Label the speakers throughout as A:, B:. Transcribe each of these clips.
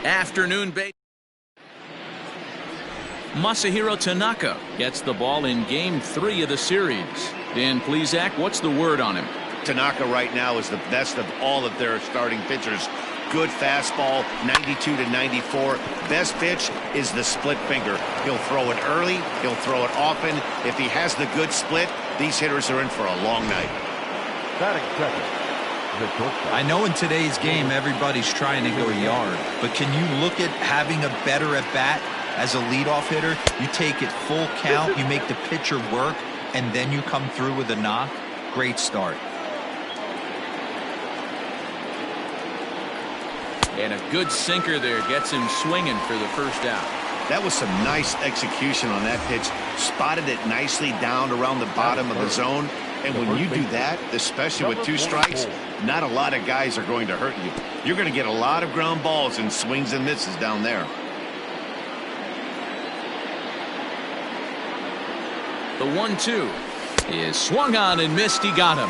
A: Afternoon base. Masahiro Tanaka gets the ball in game 3 of the series. Dan Plesac, what's the word on him?
B: Tanaka right now is the best of all of their starting pitchers. Good fastball, 92 to 94. Best pitch is the split finger. He'll throw it early. He'll throw it often. If he has the good split, these hitters are in for a long night.
C: I know in today's game everybody's trying to go yard, but can you look at having a better at bat as a leadoff hitter? You take it full count, you make the pitcher work, and then you come through with a knock. Great start.
A: And a good sinker there gets him swinging for the first out.
B: That was some nice execution on that pitch. Spotted it nicely down around the bottom of the zone. And when you do that, especially with 2 strikes, not a lot of guys are going to hurt you. You're going to get a lot of ground balls and swings and misses down there.
A: The 1-2 is swung on and missed. He got him.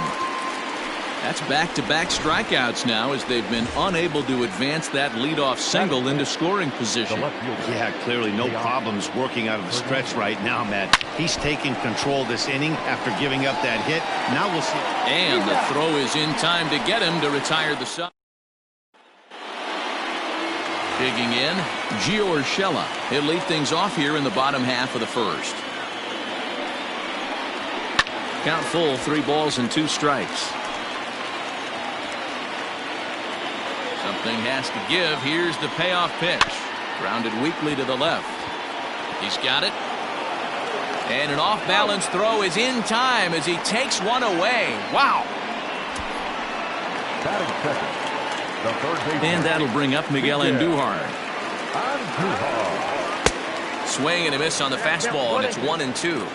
A: That's back-to-back strikeouts now as they've been unable to advance that leadoff single into scoring position.
B: Yeah, clearly no problems working out of the stretch right now, Matt. He's taking control this inning after giving up that hit. Now we'll see.
A: And the throw is in time to get him to retire the side. Digging in, Gio Urshela. He'll lead things off here in the bottom half of the first. Count full, 3 balls and 2 strikes. Something has to give. Here's the payoff pitch. Grounded weakly to the left. He's got it. And an off-balance throw is in time as he takes one away. Wow. And that'll bring up Miguel Andujar. Swing and a miss on the fastball, and it's 1-2.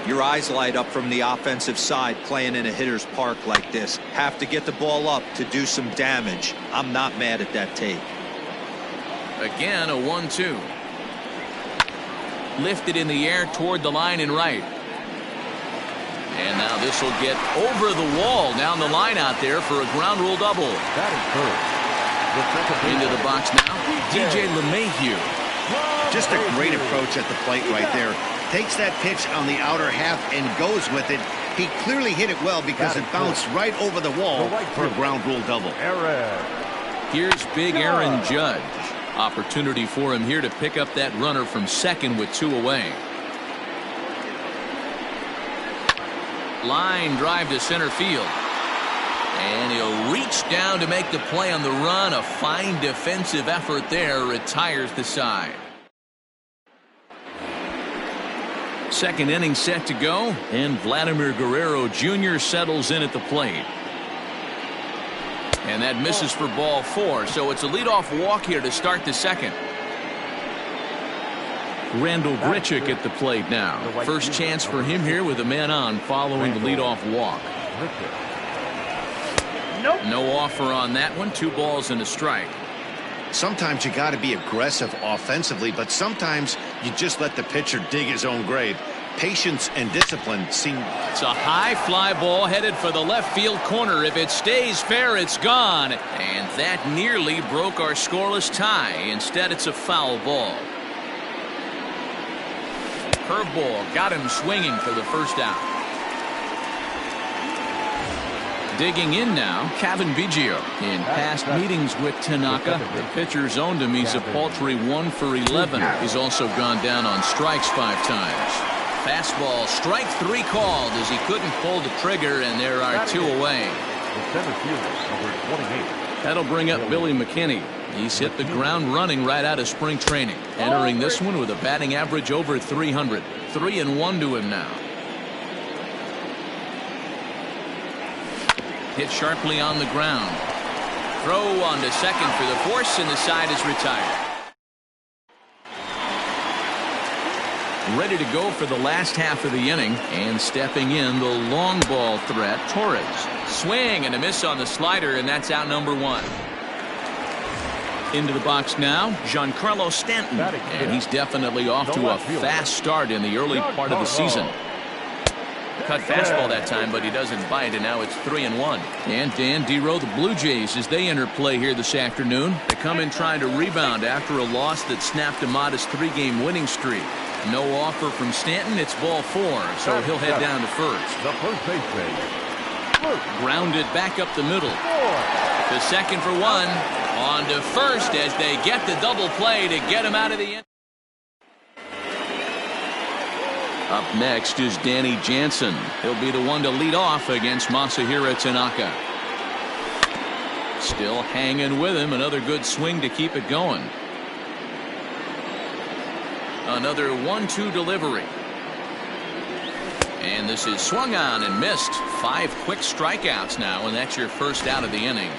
C: Your eyes light up from the offensive side playing in a hitter's park like this. Have to get the ball up to do some damage. I'm not mad at that take.
A: Again, a 1-2. Lifted in the air toward the line and right. And now this will get over the wall down the line out there for a ground rule double. Into the box now, DJ LeMahieu.
B: Just a great approach at the plate right there. Takes that pitch on the outer half and goes with it. He clearly hit it well because it bounced right over the wall for a ground rule double.
A: Here's big Aaron Judge. Opportunity for him here to pick up that runner from second with 2 away. Line drive to center field. And he'll reach down to make the play on the run. A fine defensive effort there. Retires the side. Second inning set to go, and Vladimir Guerrero Jr. settles in at the plate. And that misses for ball 4, so it's a leadoff walk here to start the second. Randall Grichuk at the plate now. First chance for him here with a man on following the leadoff walk. No offer on that one. 2 balls and a strike.
B: Sometimes you got to be aggressive offensively, but sometimes you just let the pitcher dig his own grave. Patience and discipline seem.
A: It's a high fly ball headed for the left field corner. If it stays fair, it's gone. And that nearly broke our scoreless tie. Instead, it's a foul ball. Curveball got him swinging for the first out. Digging in now, Kevin Biggio. In past meetings with Tanaka, the pitcher's owned him. He's a paltry 1 for 11. He's also gone down on strikes 5 times. Fastball, strike 3 called as he couldn't pull the trigger, and there are 2 away. That'll bring up Billy McKinney. He's hit the ground running right out of spring training. Entering this one with a batting average over 300. 3-1 to him now. Hit sharply on the ground. Throw on to second for the force, and the side is retired. Ready to go for the last half of the inning, and stepping in the long ball threat, Torres. Swing and a miss on the slider, and that's out number 1. Into the box now, Giancarlo Stanton, and he's definitely off to a fast start in the early part of the season. Cut fastball that time, but he doesn't bite, and now it's 3-1. And Dan Dero, the Blue Jays, as they enter play here this afternoon, they come in trying to rebound after a loss that snapped a modest 3-game winning streak. No offer from Stanton. It's ball 4, so he'll head down to first.
D: The first baseman.
A: Grounded back up the middle. To second for 1. On to first as they get the double play to get him out of the inning. Up next is Danny Jansen. He'll be the one to lead off against Masahiro Tanaka. Still hanging with him. Another good swing to keep it going. Another 1-2 delivery. And this is swung on and missed. 5 quick strikeouts now, and that's your first out of the inning.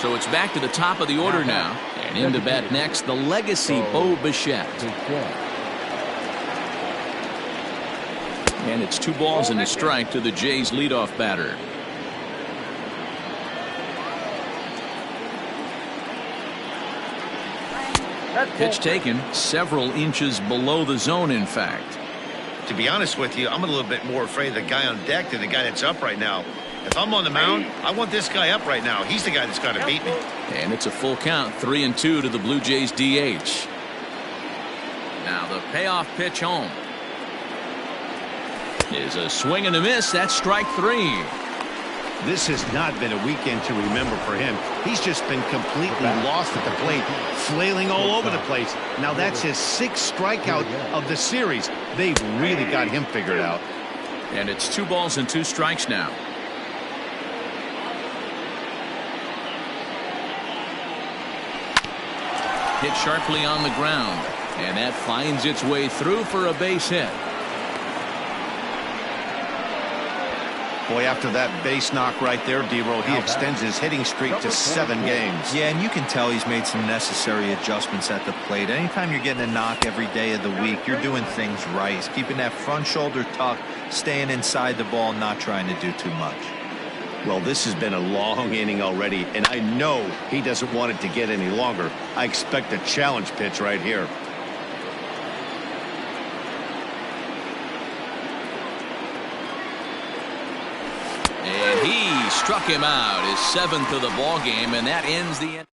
A: So it's back to the top of the order now. And in to bat next, the legacy Bo Bichette. And it's 2 balls and a strike to the Jays leadoff batter. Pitch taken several inches below the zone, in fact.
B: To be honest with you, I'm a little bit more afraid of the guy on deck than the guy that's up right now. If I'm on the mound, I want this guy up right now. He's the guy that's got to beat me.
A: And it's a full count, 3-2 to the Blue Jays DH. Now the payoff pitch home is a swing and a miss. That's strike 3.
B: This has not been a weekend to remember for him. He's just been completely lost at the plate, flailing all over the place. Now that's his 6th strikeout of the series. They've really got him figured out.
A: And it's 2 balls and 2 strikes now. Hit sharply on the ground, and that finds its way through for a base hit.
B: Boy, after that base knock right there, Dero, he extends his hitting streak to 7 games.
C: Yeah, and you can tell he's made some necessary adjustments at the plate. Anytime you're getting a knock every day of the week, you're doing things right. He's keeping that front shoulder tucked, staying inside the ball, not trying to do too much.
B: Well, this has been a long inning already, and I know he doesn't want it to get any longer. I expect a challenge pitch right here.
A: And he struck him out, his 7th of the ball game, and that ends the inning.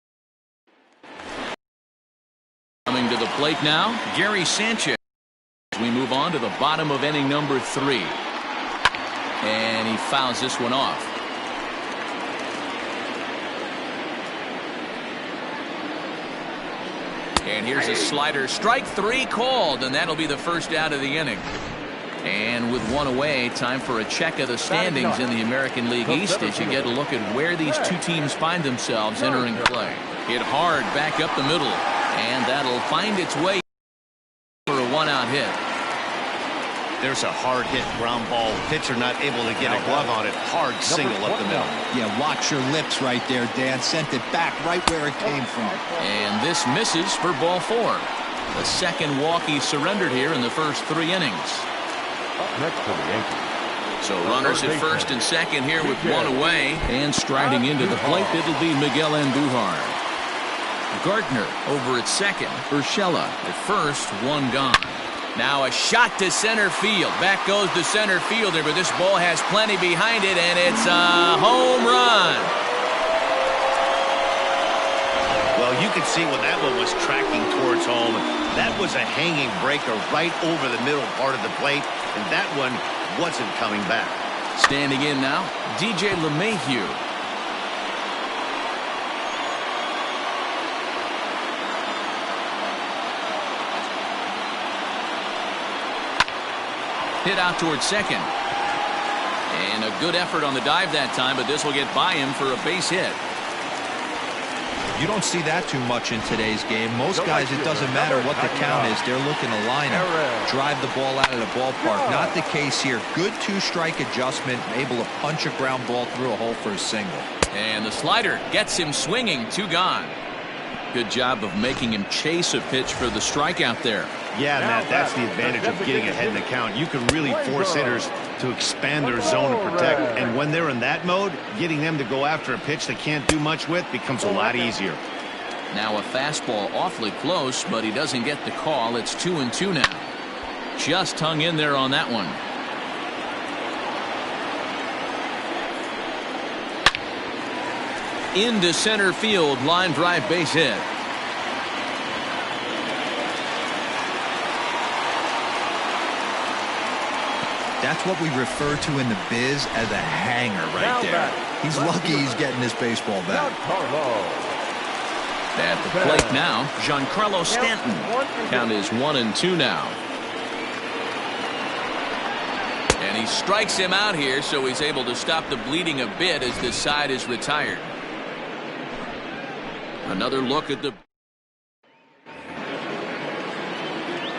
A: Coming to the plate now, Gary Sanchez. We move on to the bottom of inning number 3. And he fouls this one off. And here's a slider. Strike 3 called, and that'll be the first out of the inning. And with 1 away, time for a check of the standings in the American League East as you get a look at where these 2 teams find themselves entering play. Hit hard back up the middle, and that'll find its way for a 1-out hit.
B: There's a hard hit ground ball. Pitcher not able to get a glove on it. Hard single up the middle.
C: Yeah, watch your lips right there, Dan. Sent it back right where it came from.
A: And this misses for ball 4. The second walk he surrendered here in the first 3 innings.
D: Next to the Yankees.
A: So runners at first and second here with 1 away. And striding into the plate, it'll be Miguel Andujar. Gardner over at second. Urshela at first, 1 gone. Now a shot to center field. Back goes the center fielder, but this ball has plenty behind it, and it's a home run.
B: Well, you can see when that one was tracking towards home. That was a hanging breaker right over the middle part of the plate, and that one wasn't coming back.
A: Standing in now, DJ LeMahieu. Hit out towards second. And a good effort on the dive that time, but this will get by him for a base hit.
C: You don't see that too much in today's game. Most guys, it doesn't matter what the count is. They're looking to line up, drive the ball out of the ballpark. Not the case here. Good 2-strike adjustment, able to punch a ground ball through a hole for a single.
A: And the slider gets him swinging. 2 gone. Good job of making him chase a pitch for the strikeout there.
B: Yeah, Matt, that's the advantage of getting ahead in the count. You can really force hitters to expand their zone and protect. And when they're in that mode, getting them to go after a pitch they can't do much with becomes a lot easier.
A: Now a fastball awfully close, but he doesn't get the call. It's 2-2 now. Just hung in there on that one. Into center field, line drive, base hit.
C: That's what we refer to in the biz as a hanger right there. He's lucky he's getting this baseball back.
A: At the plate now, Giancarlo Stanton. Count is 1-2 now. And he strikes him out here, so he's able to stop the bleeding a bit as this side is retired. Another look at the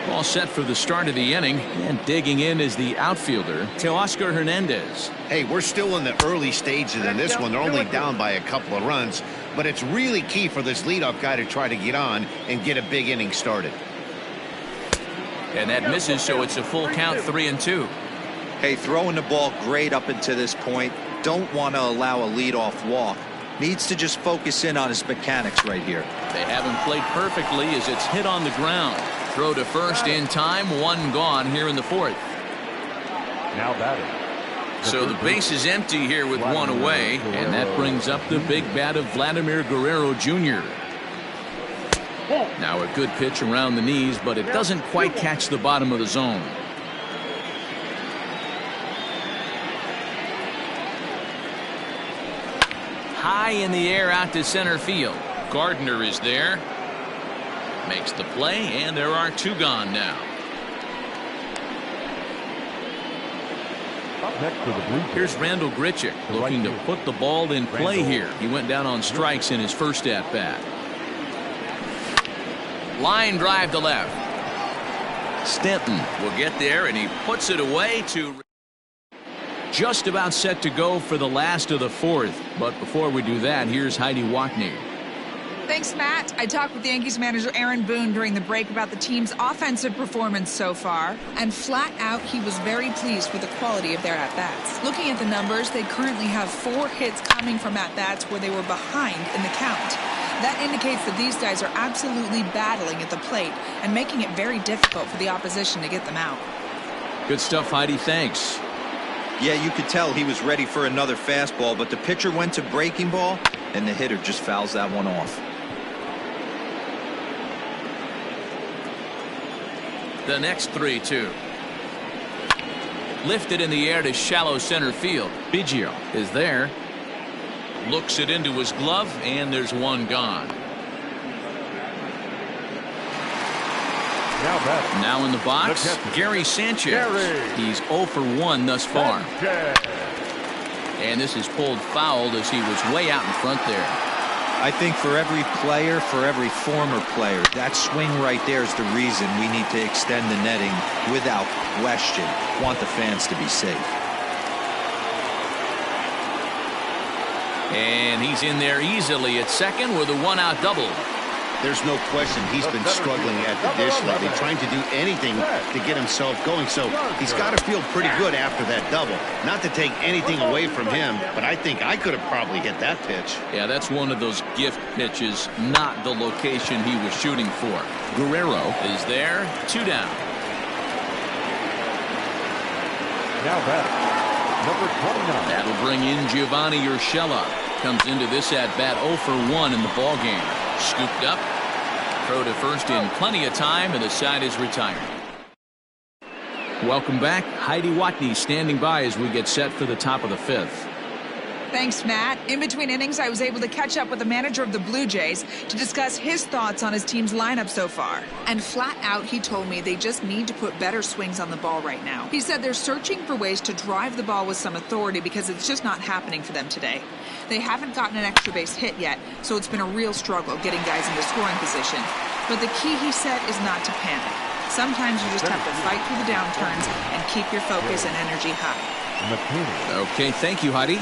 A: ball set for the start of the inning, and digging in is the outfielder, Teoscar Hernandez.
B: Hey, we're still in the early stages in this one. They're only down by a couple of runs, but it's really key for this leadoff guy to try to get on and get a big inning started.
A: And that misses, so it's a full count, 3-2.
C: Hey, throwing the ball great up until this point. Don't want to allow a leadoff walk. Needs to just focus in on his mechanics right here.
A: They have him played perfectly as it's hit on the ground. Throw to first in time, one gone here in the fourth.
D: Now batting.
A: So the base is empty here with one away, and that brings up the big bat of Vladimir Guerrero Jr. Now a good pitch around the knees, but it doesn't quite catch the bottom of the zone. High in the air out to center field. Gardner is there. Makes the play, and there are two gone now.
D: Up next for the Blue Jays.
A: Here's Randall Grichuk looking to put the ball in play here. He went down on strikes in his first at bat. Line drive to left. Stanton will get there, and he puts it away to just about set to go for the last of the fourth. But before we do that, here's Heidi Watney.
E: Thanks, Matt. I talked with Yankees manager Aaron Boone during the break about the team's offensive performance so far, and flat out he was very pleased with the quality of their at-bats. Looking at the numbers, they currently have 4 hits coming from at-bats where they were behind in the count. That indicates that these guys are absolutely battling at the plate and making it very difficult for the opposition to get them out.
A: Good stuff, Heidi. Thanks.
C: Yeah, you could tell he was ready for another fastball, but the pitcher went to breaking ball, and the hitter just fouls that one off.
A: The next 3-2. Lifted in the air to shallow center field. Biggio is there. Looks it into his glove, and there's one gone. Now in the box, Gary Sanchez. He's 0 for 1 thus far. And this is pulled foul as he was way out in front there.
C: I think for every player, for every former player, that swing right there is the reason we need to extend the netting without question. Want the fans to be safe.
A: And he's in there easily at second with a one-out double.
B: There's no question he's been struggling at the dish lately, trying to do anything to get himself going. So he's got to feel pretty good after that double. Not to take anything away from him, but I think I could have probably hit that pitch.
A: Yeah, that's one of those gift pitches, not the location he was shooting for. Guerrero is there, 2 down.
D: Now batting, number 29.
A: That'll bring in Giovanni Urshela. Comes into this at-bat 0 for 1 in the ballgame. Scooped up. Throw to first in plenty of time, and the side is retired. Welcome back. Heidi Watney standing by as we get set for the top of the 5th.
E: Thanks, Matt. In between innings, I was able to catch up with the manager of the Blue Jays to discuss his thoughts on his team's lineup so far. And flat out, he told me they just need to put better swings on the ball right now. He said they're searching for ways to drive the ball with some authority because it's just not happening for them today. They haven't gotten an extra base hit yet, so it's been a real struggle getting guys into scoring position. But the key, he said, is not to panic. Sometimes you just have to fight through the downturns and keep your focus and energy high.
A: Okay, thank you, Heidi.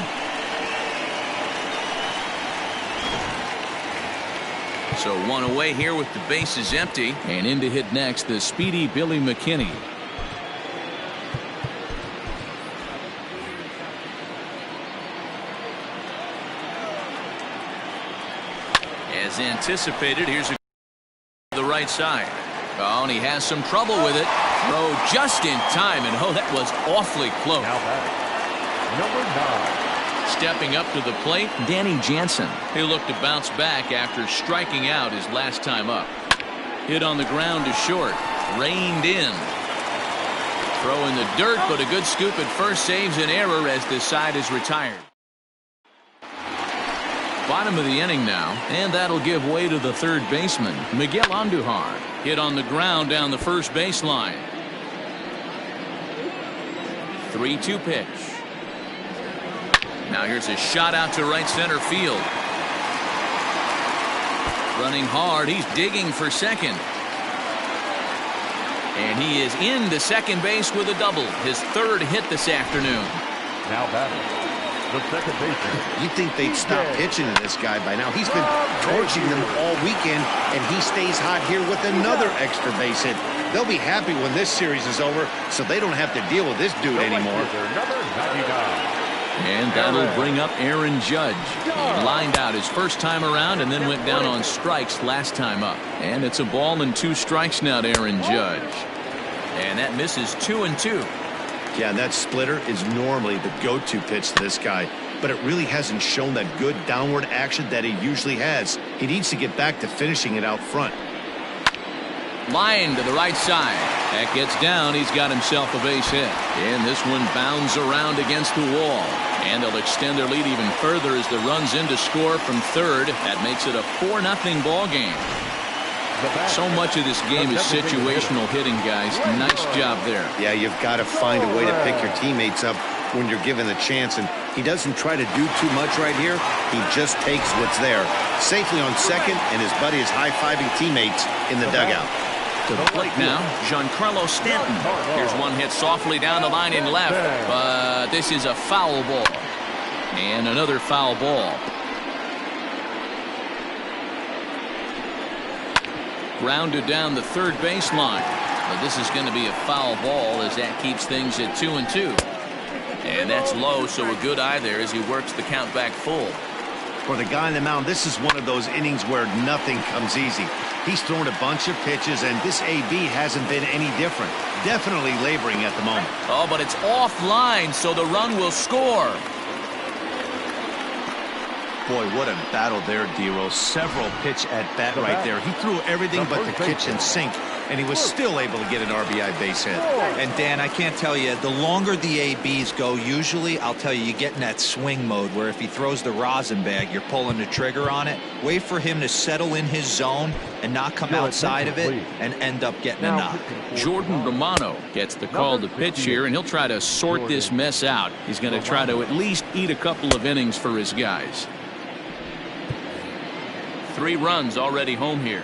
A: So one away here with the bases empty, and in to hit next, the speedy Billy McKinney. As anticipated, here's the right side. Oh, and he has some trouble with it. Throw just in time, and oh, that was awfully close.
D: Now batting, number 9.
A: Stepping up to the plate, Danny Jansen. He'll look to bounce back after striking out his last time up. Hit on the ground to short. Reined in. Throw in the dirt, but a good scoop at first saves an error as this side is retired. Bottom of the inning now, and that'll give way to the third baseman, Miguel Andujar. Hit on the ground down the first baseline. 3-2 pitch. Now here's a shot out to right center field. Running hard, he's digging for second. And he is into second base with a double. His third hit this afternoon.
D: Now batting, the second baseman.
B: You'd think they'd stop pitching to this guy by now. He's been torching them all weekend, and he stays hot here with another extra base hit. They'll be happy when this series is over, so they don't have to deal with this dude anymore.
D: Number 99.
A: And that'll bring up Aaron Judge. He lined out his first time around and then went down on strikes last time up. And it's a ball and 2 strikes now to Aaron Judge. And that misses 2-2.
B: Yeah, and that splitter is normally the go-to pitch to this guy, but it really hasn't shown that good downward action that he usually has. He needs to get back to finishing it out front.
A: Line to the right side. That gets down. He's got himself a base hit. And this one bounds around against the wall. And they'll extend their lead even further as the run's in to score from third. That makes it a 4-0 ball game. So much of this game is situational hitting, guys. Nice job there.
B: Yeah, you've got to find a way to pick your teammates up when you're given the chance, and he doesn't try to do too much right here. He just takes what's there. Safely on second, and his buddy is high-fiving teammates in the dugout.
A: To the plate now, Giancarlo Stanton. Here's one hit softly down the line in left, but this is a foul ball. And another foul ball. Grounded down the third baseline. But this is going to be a foul ball as that keeps things at 2-2. And that's low, so a good eye there as he works the count back full.
B: For the guy on the mound, this is one of those innings where nothing comes easy. He's thrown a bunch of pitches, and this AB hasn't been any different. Definitely laboring at the moment.
A: Oh, but it's offline, so the run will score.
B: Boy, what a battle there, D-Rose. Several pitch at bat right there. He threw everything but the kitchen sink, and he was still able to get an RBI base hit.
C: And Dan, I can't tell you, the longer the ABs go, usually, I'll tell you, you get in that swing mode where if he throws the rosin bag, you're pulling the trigger on it. Wait for him to settle in his zone and not come outside of it and end up getting a knock.
A: Jordan Romano gets the call to pitch here, and he'll try to sort this mess out. He's going to try to at least eat a couple of innings for his guys. 3 runs already home here.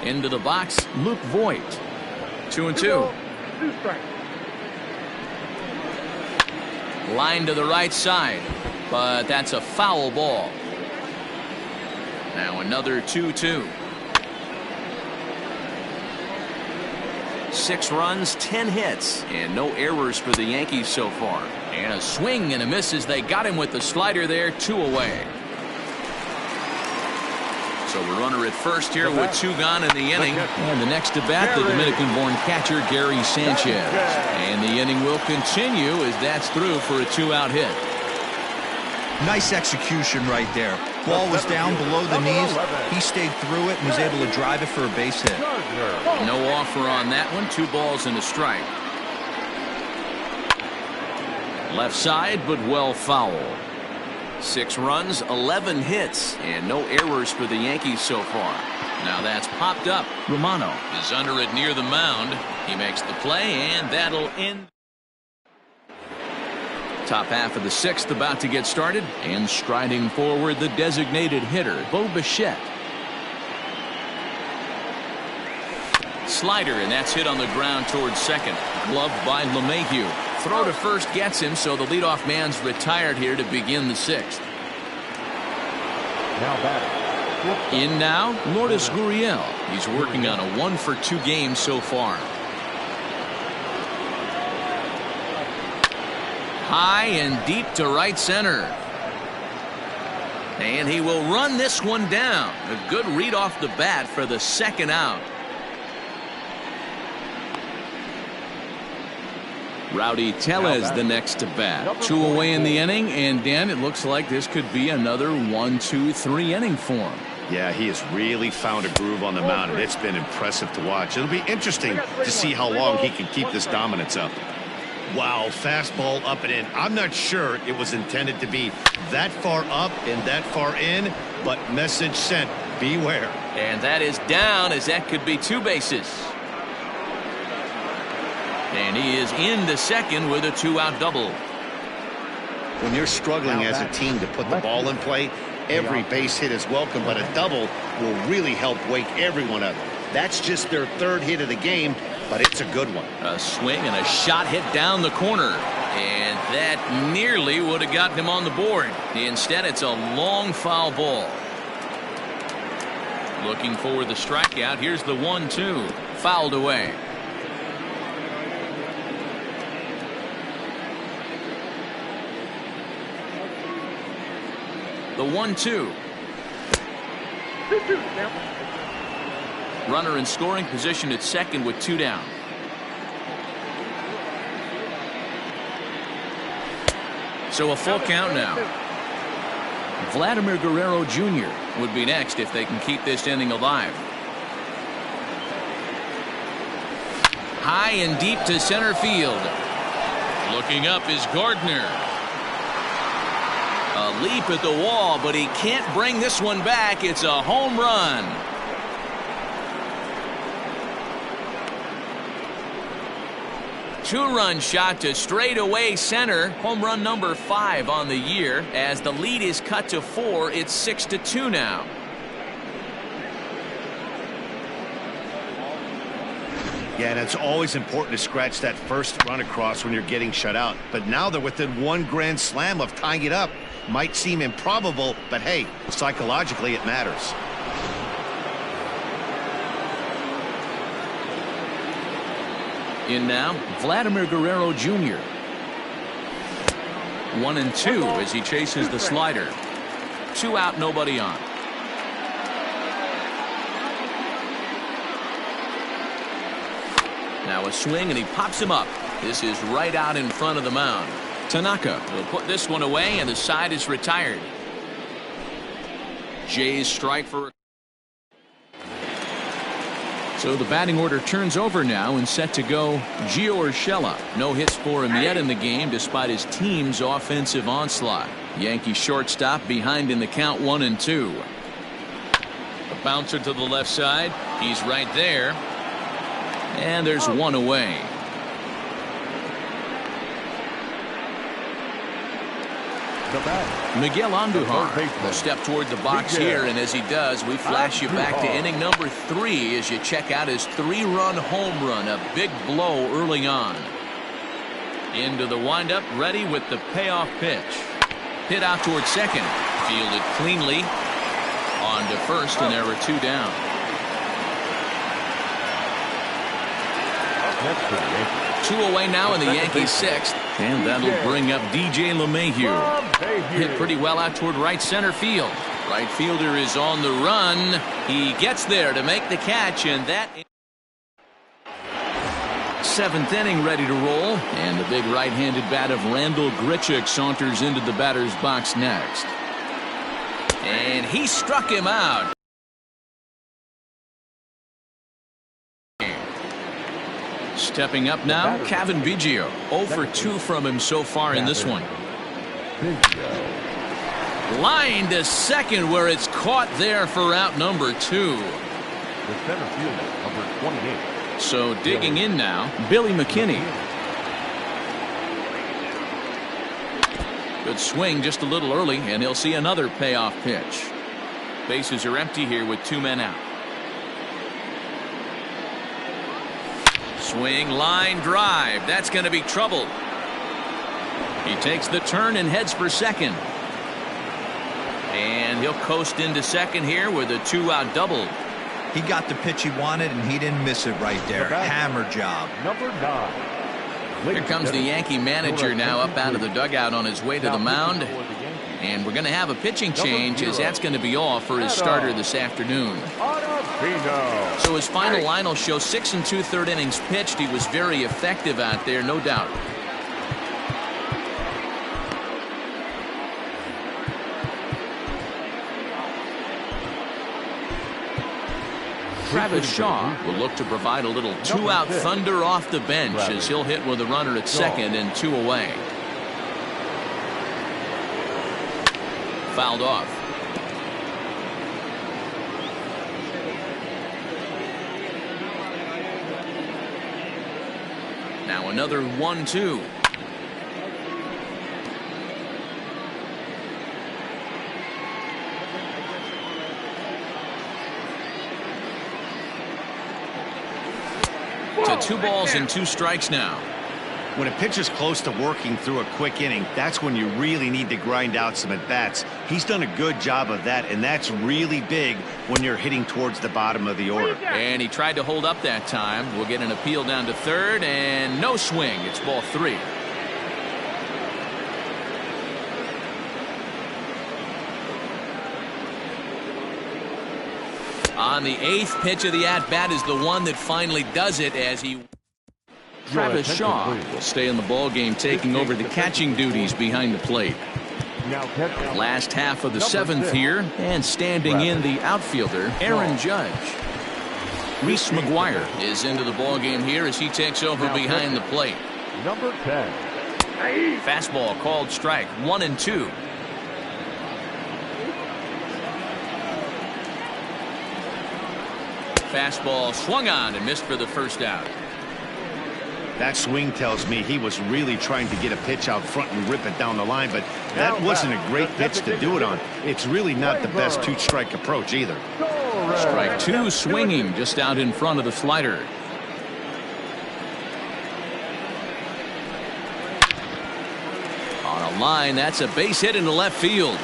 A: Into the box, Luke Voigt. 2-2. Line to the right side, but that's a foul ball. Now another 2-2. 6 runs, 10 hits, and no errors for the Yankees so far. And a swing and a miss as they got him with the slider there, 2 away. So a runner at first here with 2 gone in the inning. And the next to bat, the Dominican-born catcher, Gary Sanchez. And the inning will continue as that's through for a 2-out hit.
C: Nice execution right there. Ball was down below the knees. He stayed through it and was able to drive it for a base hit.
A: No offer on that one. 2 balls and a strike. Left side, but well foul. 6 runs, 11 hits, and no errors for the Yankees so far. Now that's popped up. Romano is under it near the mound. He makes the play, and that'll end. Top half of the 6th about to get started, and striding forward the designated hitter, Bo Bichette. Slider, and that's hit on the ground towards second. Gloved by LeMahieu. Throw to first gets him, so the leadoff man's retired here to begin the 6th.
D: Now batting.
A: In now, Lourdes Gurriel. He's working on a 1-for-2 game so far. High and deep to right center. And he will run this one down. A good read off the bat for the 2nd out. Rowdy Tellez the next to bat. 2 away in the inning, and Dan, it looks like this could be another 1-2-3 inning for him.
B: Yeah, he has really found a groove on the mound, and it's been impressive to watch. It'll be interesting to see how long he can keep this dominance up. Wow, fastball up and in. I'm not sure it was intended to be that far up and that far in, but message sent, beware.
A: And that is down, as that could be 2 bases. And he is into second with a 2-out double.
B: When you're struggling as a team to put the ball in play, every base hit is welcome, but a double will really help wake everyone up. That's just their 3rd hit of the game, but it's a good one.
A: A swing and a shot hit down the corner, and that nearly would have gotten him on the board. Instead, it's a long foul ball. Looking for the strikeout. Here's the 1-2, fouled away. The 1-2. Runner in scoring position at second with 2 down. So a full count now. Vladimir Guerrero Jr. would be next if they can keep this inning alive. High and deep to center field. Looking up is Gardner. A leap at the wall, but he can't bring this one back. It's a home run. Two-run shot to straightaway center. Home run number 5 on the year. As the lead is cut to 4, it's 6-2 now.
B: Yeah, and it's always important to scratch that first run across when you're getting shut out. But now they're within 1 grand slam of tying it up. Might seem improbable, but hey, psychologically it matters.
A: In now, Vladimir Guerrero Jr. 1-2 as he chases the slider. 2 out, nobody on. Now a swing, and he pops him up. This is right out in front of the mound. Tanaka will put this one away, and the side is retired. Jays strike for. So the batting order turns over now, and set to go Gio Urshela. No hits for him yet in the game despite his team's offensive onslaught. Yankee shortstop behind in the count 1-2. A bouncer to the left side. He's right there. And there's 1 away. Miguel Andujar will step toward the box here, and as he does, we flash you back to inning number 3 as you check out his 3-run home run. A big blow early on. Into the windup, ready with the payoff pitch. Hit out toward second. Fielded cleanly. On to first, and there are 2 down. 2 away now in the Yankees' 6th. And that'll bring up DJ LeMahieu. Hit pretty well out toward right center field. Right fielder is on the run. He gets there to make the catch, and that 7th inning ready to roll. And the big right-handed bat of Randall Grichuk saunters into the batter's box next. And he struck him out. Stepping up now, Cavan Biggio. 0 for 2 from him so far in this one. Line to second, where it's caught there for out number 2.
D: The center fielder, number 28.
A: So digging in now, Billy McKinney. Good swing just a little early, and he'll see another payoff pitch. Bases are empty here with 2 men out. Swing, line drive. That's going to be trouble. He takes the turn and heads for second. And he'll coast into second here with a 2-out double.
C: He got the pitch he wanted, and he didn't miss it right there. Hammer job.
D: Number 9.
A: Here comes the Yankee manager now up out of the dugout on his way to the mound. And we're going to have a pitching change, as that's going to be all for his starter this afternoon. So his final line will show 6 2/3 innings pitched. He was very effective out there, no doubt. Travis Shaw will look to provide a little two-out thunder off the bench as he'll hit with a runner at second and 2 away. Fouled off. Now another 1-2. To 2 balls and 2 strikes now.
B: When a pitcher's close to working through a quick inning, that's when you really need to grind out some at-bats. He's done a good job of that, and that's really big when you're hitting towards the bottom of the order.
A: And he tried to hold up that time. We'll get an appeal down to third, and no swing. It's ball 3. On the 8th pitch of the at-bat is the one that finally does it as he... Travis Shaw will stay in the ball game, taking over the catching duties behind the plate. Last half of the 7th here, and standing in the outfielder, Aaron Judge. Reese McGuire is into the ball game here as he takes over behind the plate.
D: Number 10.
A: Fastball called strike, 1-2. Fastball swung on and missed for the first out.
B: That swing tells me he was really trying to get a pitch out front and rip it down the line, but that wasn't a great pitch to do it on. It's really not the best 2-strike approach either.
A: Strike 2 swinging just out in front of the slider. On a line, that's a base hit into left field.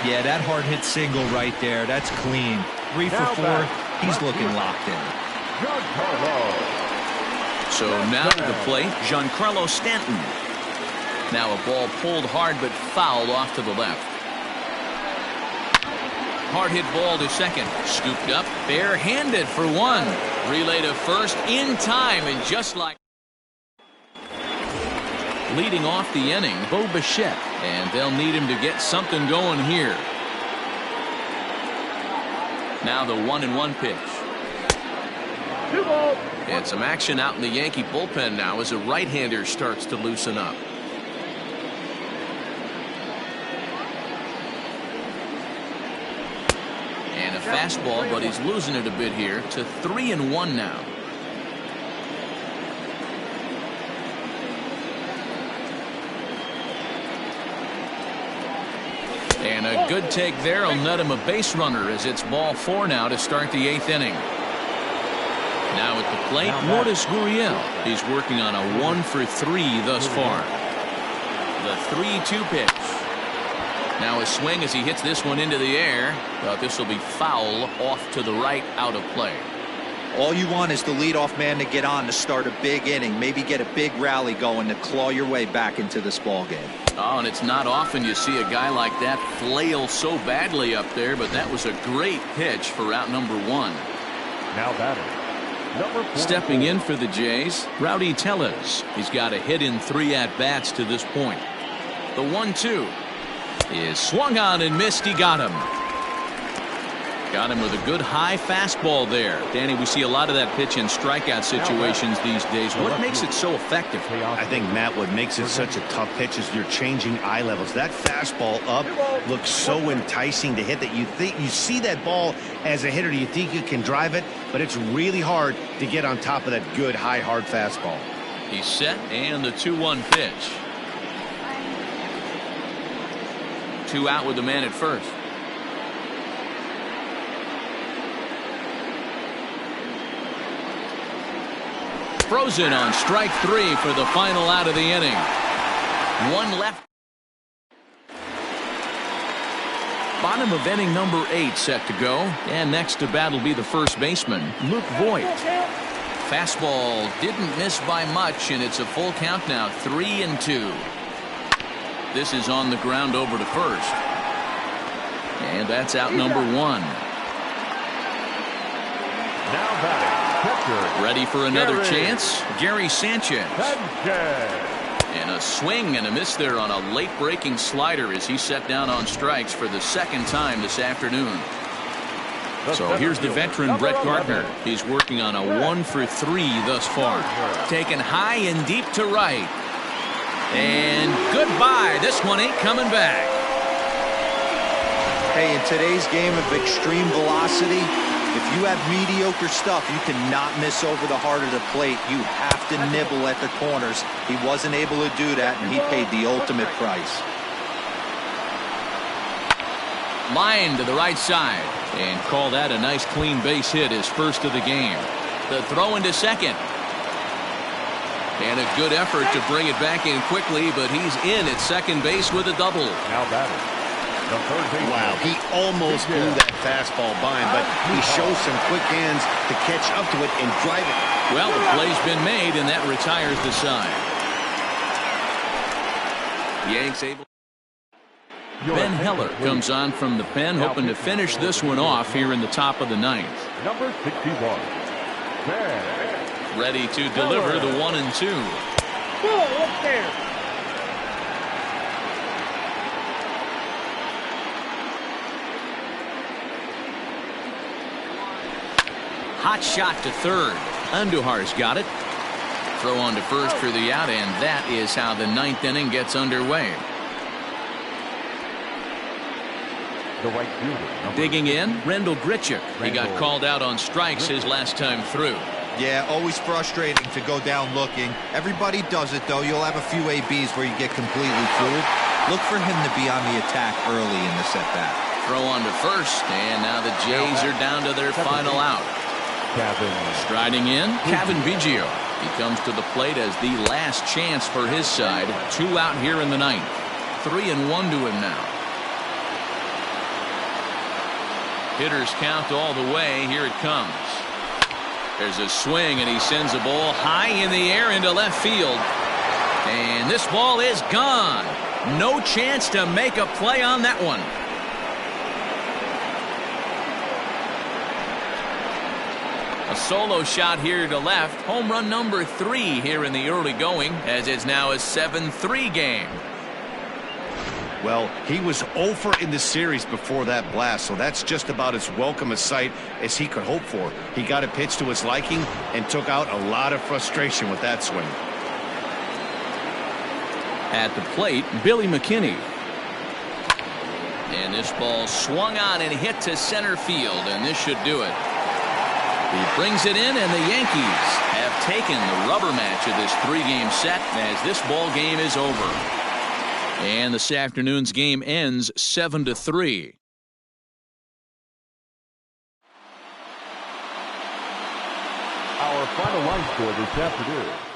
C: Yeah, that hard hit single right there. That's clean. 3 for 4. He's looking locked in.
A: So now to the plate, Giancarlo Stanton. Now a ball pulled hard but fouled off to the left. Hard hit ball to second. Scooped up, barehanded for 1. Relay to first in time, and just like leading off the inning, Bo Bichette, and they'll need him to get something going here. Now the 1-1 pitch. And some action out in the Yankee bullpen now as a right-hander starts to loosen up. And a fastball, but he's losing it a bit here to 3-1 now. And a good take there will net him a base runner as it's ball 4 now to start the 8th inning. Now at the plate, Lourdes Gurriel. He's working on a 1 for 3 thus far. The 3-2 pitch. Now a swing as he hits this one into the air, but this will be foul off to the right, out of play.
C: All you want is the leadoff man to get on to start a big inning, maybe get a big rally going to claw your way back into this ball game.
A: Oh, and it's not often you see a guy like that flail so badly up there, but that was a great pitch for out number 1.
D: Now batting.
A: Stepping in for the Jays, Rowdy Tellez. He's got a hit in 3 at-bats to this point. The 1-2 is swung on and missed. He got him. Got him with a good high fastball there. Danny, we see a lot of that pitch in strikeout situations these days. What makes it so effective?
B: I think, Matt, what makes it such a tough pitch is you're changing eye levels. That fastball up looks so enticing to hit that you think you see that ball as a hitter. You think you can drive it, but it's really hard to get on top of that good high hard fastball.
A: He's set, and the 2-1 pitch. 2 out with the man at first. Frozen on strike 3 for the final out of the inning. 1 left. Bottom of inning number 8 set to go, and next to bat will be the first baseman, Luke Voigt. Fastball didn't miss by much, and it's a full count now, 3-2. This is on the ground over to first, and that's out number 1.
D: Now batting.
A: Ready for another chance? Gary Sanchez. And a swing and a miss there on a late breaking slider as he set down on strikes for the second time this afternoon. So here's the veteran Brett Gardner. He's working on a 1-for-3 thus far. Taken high and deep to right. And goodbye. This one ain't coming back.
C: Hey, in today's game of extreme velocity, if you have mediocre stuff, you cannot miss over the heart of the plate. You have to nibble at the corners. He wasn't able to do that, and he paid the ultimate price.
A: Line to the right side. And call that a nice clean base hit, his first of the game. The throw into second. And a good effort to bring it back in quickly, but he's in at second base with a double.
D: Now batting. The third baseman.
B: Wow, he almost blew that fastball by him, but he shows some quick hands to catch up to it and drive it.
A: Well, the play's been made, and that retires the side. Yanks able. Ben Heller comes on from the pen, hoping to finish this one off here in the top of the ninth.
D: Number 61. Ben.
A: Ready to deliver the 1-2. Hot shot to third. Andujar's got it. Throw on to first for the out, and that is how the ninth inning gets underway.
D: The right fielder.
A: Digging in, Rendell Grichuk. He got called out on strikes his last time through.
C: Yeah, always frustrating to go down looking. Everybody does it, though. You'll have a few ABs where you get completely fooled. Look for him to be on the attack early in the set-back.
A: Throw on to first, and now the Jays are down to their final out. Striding in, Cavan Biggio. He comes to the plate as the last chance for his side. 2 out here in the ninth. 3-1 to him now. Hitters count all the way. Here it comes. There's a swing, and he sends a ball high in the air into left field. And this ball is gone. No chance to make a play on that one. A solo shot here to left. Home run number 3 here in the early going, as it's now a 7-3 game.
B: Well, he was 0 in the series before that blast, so that's just about as welcome a sight as he could hope for. He got a pitch to his liking and took out a lot of frustration with that swing.
A: At the plate, Billy McKinney. And this ball swung on and hit to center field, and this should do it. He brings it in, and the Yankees have taken the rubber match of this 3-game set as this ball game is over. And this afternoon's game ends 7-3.
D: Our final line score this afternoon.